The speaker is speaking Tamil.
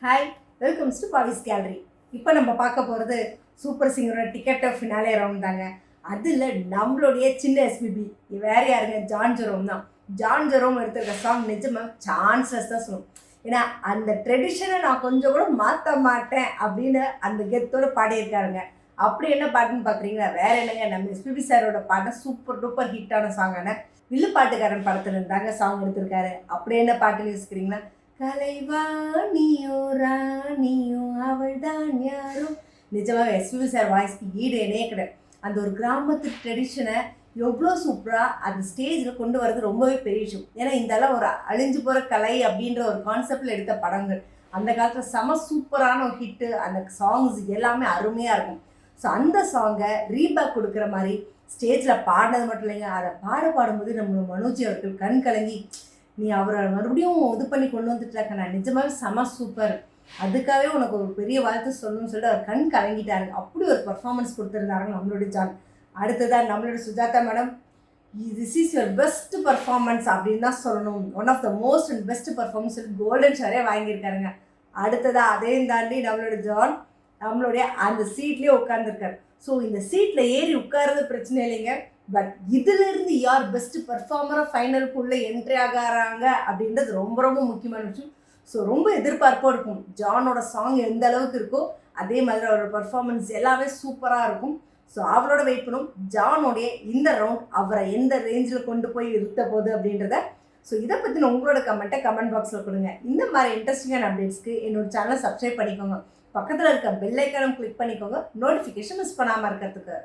Hi, welcomes to Pavi's gallery. இப்போ நம்ம பார்க்க போகிறது சூப்பர் சிங்கரோட டிக்கெட் ஃபினாலே ரவுண்ட் தாங்க. அதில் நம்மளுடைய சின்ன எஸ்பிபி வேறு யாருங்க, ஜான் ஜெரோம் தான். ஜான் ஜெரோம் எடுத்திருக்க சாங் நிஜமாக சான்சஸ் தான் சொல்லணும். ஏன்னா அந்த ட்ரெடிஷனை நான் கொஞ்சம் கூட மாற்ற மாட்டேன் அப்படின்னு அந்த கெத்தோடு பாடியிருக்காருங்க. அப்படி என்ன பாட்டுன்னு பார்க்குறீங்களா? வேறு என்னங்க, நம்ம எஸ்பிபி சாரோட பாட்டை சூப்பர் டூப்பர் ஹிட்டான சாங்கான வில்லுப்பாட்டுக்காரன் படத்தில் இருந்தாங்க சாங் எடுத்திருக்காரு. அப்படி என்ன பாட்டுன்னு யோசிக்கிறீங்களா? கலைவாணியோ ராணியோ அவள் தான் யாரோ. நிஜமாக எஸ்பிபி சார் வாய்ஸ்க்கு ஈடு இணையே கிடையாது. அந்த ஒரு கிராமத்து ட்ரெடிஷனை எவ்வளோ சூப்பராக அந்த ஸ்டேஜில் கொண்டு வரது ரொம்பவே பெரிய விஷயம். ஏன்னா இந்தெல்லாம் ஒரு அழிஞ்சு போகிற கலை அப்படின்ற ஒரு கான்செப்டில் எடுத்த படங்கள் அந்த காலத்தில் செம சூப்பரான ஒரு ஹிட்டு. அந்த சாங்ஸ் எல்லாமே அருமையாக இருக்கும். ஸோ அந்த சாங்கை ரீபேக் கொடுக்குற மாதிரி ஸ்டேஜில் பாடினது மட்டும் இல்லைங்க, அதை பாடும்போது நம்ம மனோஜி அவர்கள் கண் கலங்கி, நீ அவரை மறுபடியும் இது பண்ணி கொண்டு வந்துட்டாக்க, நான் நிஜமாவே செம சூப்பர், அதுக்காகவே உனக்கு ஒரு பெரிய வாழ்த்து சொல்லணும்னு சொல்லிட்டு அவர் கண் கலங்கிட்டாருங்க. அப்படி ஒரு பர்ஃபார்மன்ஸ் கொடுத்துருந்தாருங்க நம்மளுடைய ஜான். அடுத்ததான் நம்மளோட Sujatha madam, this is your best performance அப்படின்னு தான் சொல்லணும். One of the most and best performance golden ஷேரே வாங்கியிருக்காருங்க. அடுத்ததாக அதையும் தாண்டி நம்மளோட ஜான் நம்மளுடைய அந்த சீட்லேயே உட்காந்துருக்காரு. ஸோ இந்த சீட்டில் ஏறி உட்கார்றது பிரச்சனை இல்லைங்க, பட் இதிலிருந்து யார் பெஸ்ட் பர்ஃபார்மராக ஃபைனலுக்குள்ளே என்ட்ரி ஆகிறாங்க அப்படின்றது ரொம்ப ரொம்ப முக்கியமான விஷயம். ஸோ ரொம்ப எதிர்பார்ப்பாக இருக்கும். ஜானோட சாங் எந்த அளவுக்கு இருக்கோ அதே மாதிரி அவரோட பர்ஃபார்மன்ஸ் எல்லாமே சூப்பராக இருக்கும். ஸோ அவரோட வெயிட் பண்ணும். ஜானோடைய இந்த ரவுண்ட் அவரை எந்த ரேஞ்சில் கொண்டு போய் இருத்த போகுது அப்படின்றத. ஸோ இதை பற்றின உங்களோட கமெண்ட்டை கமெண்ட் பாக்ஸில் கொடுங்க. இந்த மாதிரி இன்ட்ரெஸ்டிங்கான அப்டேட்ஸ்க்கு என்னோட சேனலை சப்ஸ்கிரைப் பண்ணிக்கோங்க. பக்கத்தில் இருக்க பெல் ஐக்கானும் கிளிக் பண்ணிக்கோங்க, நோட்டிஃபிகேஷன் மிஸ் பண்ணாமல் இருக்கிறதுக்கு.